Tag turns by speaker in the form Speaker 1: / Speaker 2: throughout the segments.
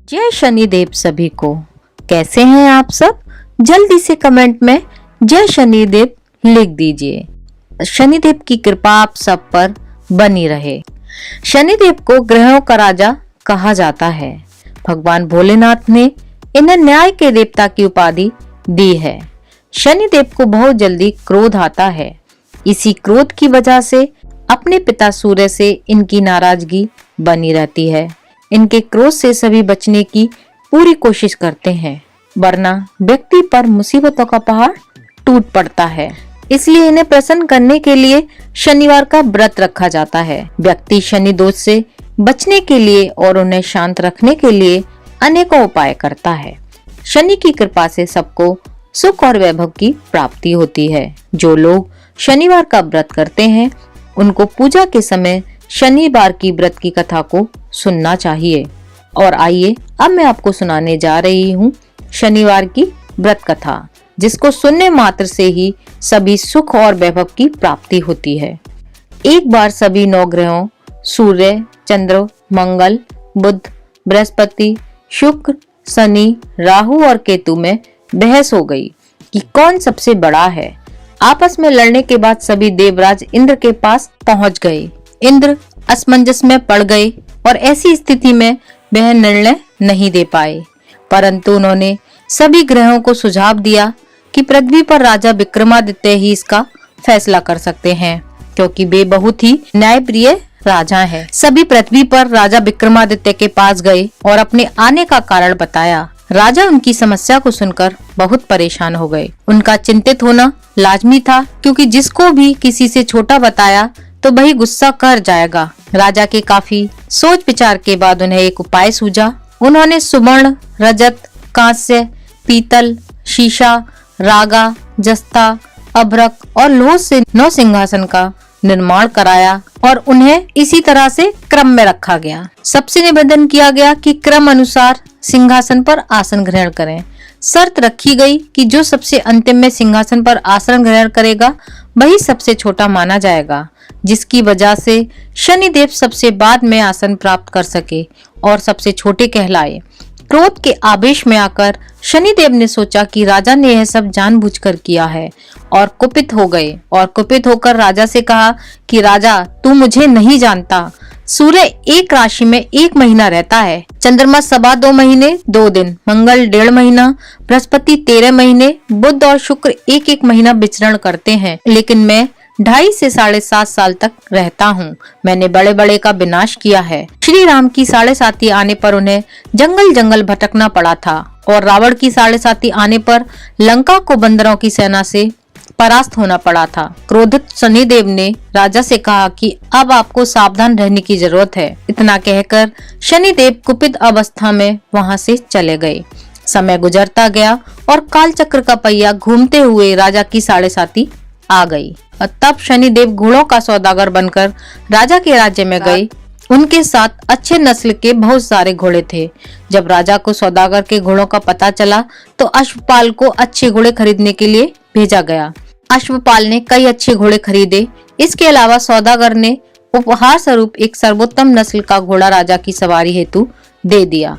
Speaker 1: जय शनिदेव सभी को। कैसे हैं आप सब? जल्दी से कमेंट में जय शनिदेव लिख दीजिए। शनिदेव की कृपा आप सब पर बनी रहे। शनिदेव को ग्रहों का राजा कहा जाता है। भगवान भोलेनाथ ने इन्हें न्याय के देवता की उपाधि दी है। शनिदेव को बहुत जल्दी क्रोध आता है। इसी क्रोध की वजह से अपने पिता सूर्य से इनकी नाराजगी बनी रहती है। इनके क्रोध से सभी बचने की पूरी कोशिश करते हैं, वरना व्यक्ति पर मुसीबतों का पहाड़ टूट पड़ता है। इसलिए इन्हें प्रसन्न करने के लिए शनिवार का व्रत रखा जाता है। व्यक्ति शनि दोष से बचने के लिए और उन्हें शांत रखने के लिए अनेकों उपाय करता है। शनि की कृपा से सबको सुख और वैभव की प्राप्ति होती है। जो लोग शनिवार का व्रत करते हैं उनको पूजा के समय शनिवार की व्रत की कथा को सुनना चाहिए। और आइए अब मैं आपको सुनाने जा रही हूँ शनिवार की व्रत कथा, जिसको सुनने मात्र से ही सभी सुख और वैभव की प्राप्ति होती है। एक बार सभी 9 ग्रहों सूर्य, चंद्र, मंगल, बुध, बृहस्पति, शुक्र, शनि, राहु और केतु में बहस हो गई कि कौन सबसे बड़ा है। आपस में लड़ने के बाद सभी देवराज इंद्र के पास पहुंच गए। इंद्र असमंजस में पड़ गए और ऐसी स्थिति में वह निर्णय नहीं दे पाए, परंतु उन्होंने सभी ग्रहों को सुझाव दिया कि पृथ्वी पर राजा विक्रमादित्य ही इसका फैसला कर सकते हैं, क्योंकि वे बहुत ही न्यायप्रिय राजा हैं। सभी पृथ्वी पर राजा विक्रमादित्य के पास गए और अपने आने का कारण बताया। राजा उनकी समस्या को सुनकर बहुत परेशान हो गए। उनका चिंतित होना लाजमी था, क्योंकि जिसको भी किसी से छोटा बताया तो वही गुस्सा कर जाएगा। राजा के काफी सोच विचार के बाद उन्हें एक उपाय सूझा। उन्होंने सुवर्ण, रजत, कांस्य, पीतल, शीशा, रागा, जस्ता, अभ्रक और लोह से 9 सिंहासन का निर्माण कराया और उन्हें इसी तरह से क्रम में रखा गया। सबसे निवेदन किया गया कि क्रम अनुसार सिंहासन पर आसन ग्रहण करें। शर्त रखी गई कि जो सबसे अंतिम में सिंहासन पर आसन ग्रहण करेगा वही सबसे छोटा माना जाएगा, जिसकी वजह से शनिदेव सबसे बाद में आसन प्राप्त कर सके और सबसे छोटे कहलाए। क्रोध के आवेश में आकर शनिदेव ने सोचा कि राजा ने यह सब जानबूझकर किया है और कुपित हो गए और कुपित होकर राजा से कहा कि राजा, तू मुझे नहीं जानता। सूर्य एक राशि में 1 महीना रहता है, चंद्रमा 2.25 महीने 2 दिन, मंगल 1.5 महीना, बृहस्पति 13 महीने, बुध और शुक्र 1-1 महीना विचरण करते हैं, लेकिन मैं 2.5 से 7.5 साल तक रहता हूँ। मैंने बड़े बड़े का विनाश किया है। श्री राम की 7.5 आने पर उन्हें जंगल जंगल भटकना पड़ा था और रावण की 7.5 आने पर लंका को बंदरों की सेना से परास्त होना पड़ा था। क्रोधित शनिदेव ने राजा से कहा कि अब आपको सावधान रहने की जरूरत है। इतना कहकर शनिदेव कुपित अवस्था में वहां से चले गए। समय गुजरता गया और काल चक्र का पहिया घूमते हुए राजा की 7.5 आ गई। और तब शनिदेव घोड़ों का सौदागर बनकर राजा के राज्य में गए। उनके साथ अच्छे नस्ल के बहुत सारे घोड़े थे। जब राजा को सौदागर के घोड़ों का पता चला तो अश्वपाल को अच्छे घोड़े खरीदने के लिए भेजा गया। अश्वपाल ने कई अच्छे घोड़े खरीदे। इसके अलावा सौदागर ने उपहार स्वरूप एक सर्वोत्तम नस्ल का घोड़ा राजा की सवारी हेतु दे दिया।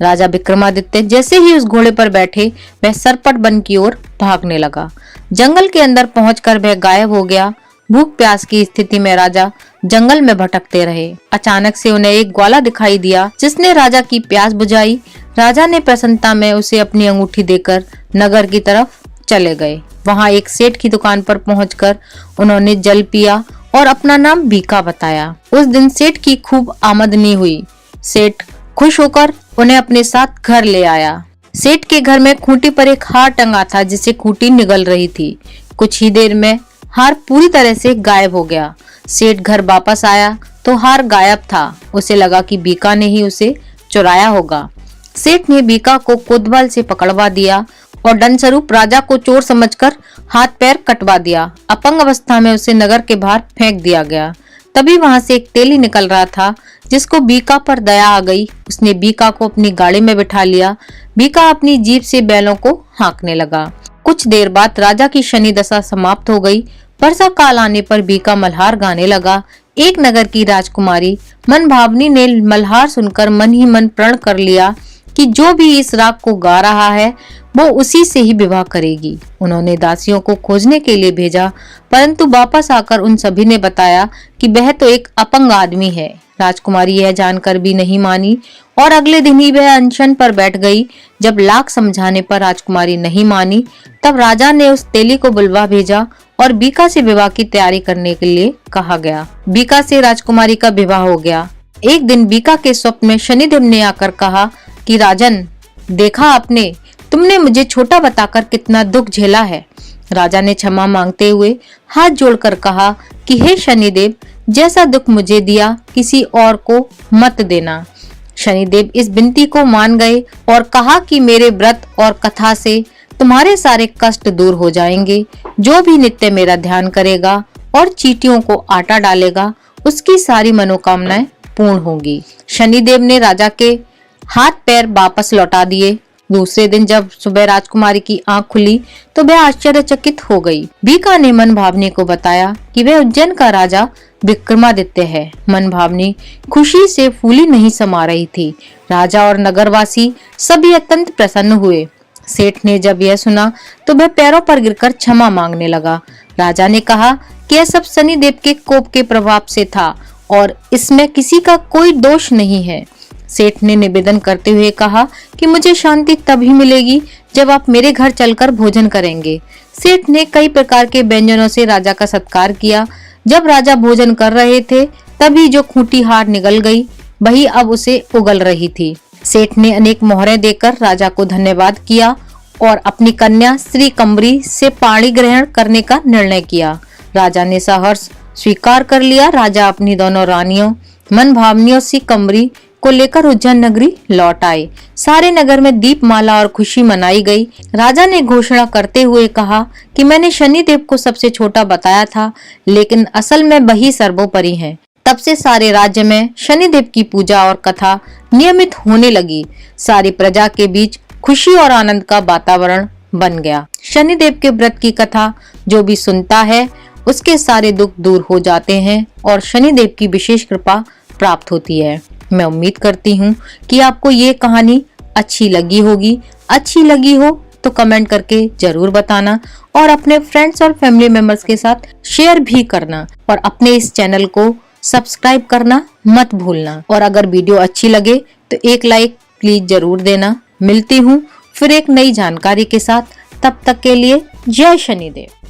Speaker 1: राजा विक्रमादित्य जैसे ही उस घोड़े पर बैठे वह सरपट वन की ओर भागने लगा। जंगल के अंदर पहुंचकर वह गायब हो गया। भूख प्यास की स्थिति में राजा जंगल में भटकते रहे। अचानक से उन्हें एक ग्वाला दिखाई दिया, जिसने राजा की प्यास बुझाई। राजा ने प्रसन्नता में उसे अपनी अंगूठी देकर नगर की तरफ चले गए। वहां एक सेठ की दुकान पर पहुंचकर उन्होंने जल पिया और अपना नाम भीखा बताया। उस दिन सेठ की खूब आमदनी हुई। सेठ खुश होकर उन्हें अपने साथ घर ले आया। सेठ के घर में खूंटी पर एक हार टंगा था, जिसे खूंटी निगल रही थी। कुछ ही देर में हार पूरी तरह से गायब हो गया। सेठ घर वापस आया तो हार गायब था। उसे लगा कि भीखा ने ही उसे चुराया होगा। सेठ ने भीखा को कोतवाल से पकड़वा दिया और दंड स्वरूप राजा को चोर समझकर हाथ पैर कटवा दिया। अपंग अवस्था में उसे नगर के बाहर फेंक दिया गया। तभी वहां से एक तेली निकल रहा था, जिसको बीका पर दया आ गई। उसने बीका को अपनी गाड़ी में बिठा लिया। बीका अपनी जीभ से बैलों को हाँकने लगा। कुछ देर बाद राजा की शनि दशा समाप्त हो गई। वर्षा काल आने पर बीका मल्हार गाने लगा। एक नगर की राजकुमारी मनभावनी ने मल्हार सुनकर मन ही मन प्रण कर लिया कि जो भी इस राग को गा रहा है वो उसी से ही विवाह करेगी। उन्होंने दासियों को खोजने के लिए भेजा, परंतु वापस आकर उन सभी ने बताया कि वह तो एक अपंग आदमी है। राजकुमारी यह जानकर भी नहीं मानी और अगले दिन ही वह अनशन पर बैठ गई। जब लाख समझाने पर राजकुमारी नहीं मानी, तब राजा ने उस तेली को बुलवा भेजा और बीका से विवाह की तैयारी करने के लिए कहा गया। बीका से राजकुमारी का विवाह हो गया। एक दिन बीका के स्वप्न में शनिदेव ने आकर कहा कि राजन, देखा आपने, तुमने मुझे छोटा बताकर कितना दुख झेला है। राजा ने क्षमा मांगते हुए हाथ जोड़कर कहा कि हे शनिदेव, जैसा दुख मुझे दिया किसी और को मत देना। शनिदेव इस विनती को मान गए और कहा कि मेरे व्रत और कथा से तुम्हारे सारे कष्ट दूर हो जाएंगे। जो भी नित्य मेरा ध्यान करेगा और चींटियों को आटा डालेगा, उसकी सारी मनोकामनाएं पूर्ण होंगी। शनिदेव ने राजा के हाथ पैर वापस लौटा दिए। दूसरे दिन जब सुबह राजकुमारी की आंख खुली तो वह आश्चर्यचकित हो गई। बीका ने मनभावनी को बताया कि वह उज्जैन का राजा विक्रमादित्य है। मनभावनी खुशी से फूली नहीं समा रही थी। राजा और नगरवासी सभी अत्यंत प्रसन्न हुए। सेठ ने जब यह सुना तो वह पैरों पर गिरकर क्षमा मांगने लगा। राजा ने कहा कि यह सब शनिदेव के कोप के प्रभाव से था और इसमें किसी का कोई दोष नहीं है। सेठ ने निवेदन करते हुए कहा कि मुझे शांति तभी मिलेगी जब आप मेरे घर चलकर भोजन करेंगे। सेठ ने कई प्रकार के व्यंजनों से राजा का सत्कार किया। जब राजा भोजन कर रहे थे तभी जो खूंटी हार निगल गई, वही अब उसे उगल रही थी। सेठ ने अनेक मोहरें देकर राजा को धन्यवाद किया और अपनी कन्या श्री कम्बरी से पाणी ग्रहण करने का निर्णय किया। राजा ने सहर्ष स्वीकार कर लिया। राजा अपनी दोनों रानियों मनभावनियों श्री कम्बरी को लेकर उज्जैन नगरी लौट आए। सारे नगर में दीपमाला और खुशी मनाई गई। राजा ने घोषणा करते हुए कहा कि मैंने शनिदेव को सबसे छोटा बताया था, लेकिन असल में वही सर्वोपरि हैं। तब से सारे राज्य में शनिदेव की पूजा और कथा नियमित होने लगी। सारी प्रजा के बीच खुशी और आनंद का वातावरण बन गया। शनिदेव के व्रत की कथा जो भी सुनता है उसके सारे दुख दूर हो जाते हैं और शनिदेव की विशेष कृपा प्राप्त होती है। मैं उम्मीद करती हूँ कि आपको ये कहानी अच्छी लगी होगी। अच्छी लगी हो तो कमेंट करके जरूर बताना और अपने फ्रेंड्स और फैमिली मेंबर्स के साथ शेयर भी करना और अपने इस चैनल को सब्सक्राइब करना मत भूलना। और अगर वीडियो अच्छी लगे तो एक लाइक प्लीज जरूर देना। मिलती हूँ फिर एक नई जानकारी के साथ। तब तक के लिए जय शनिदेव।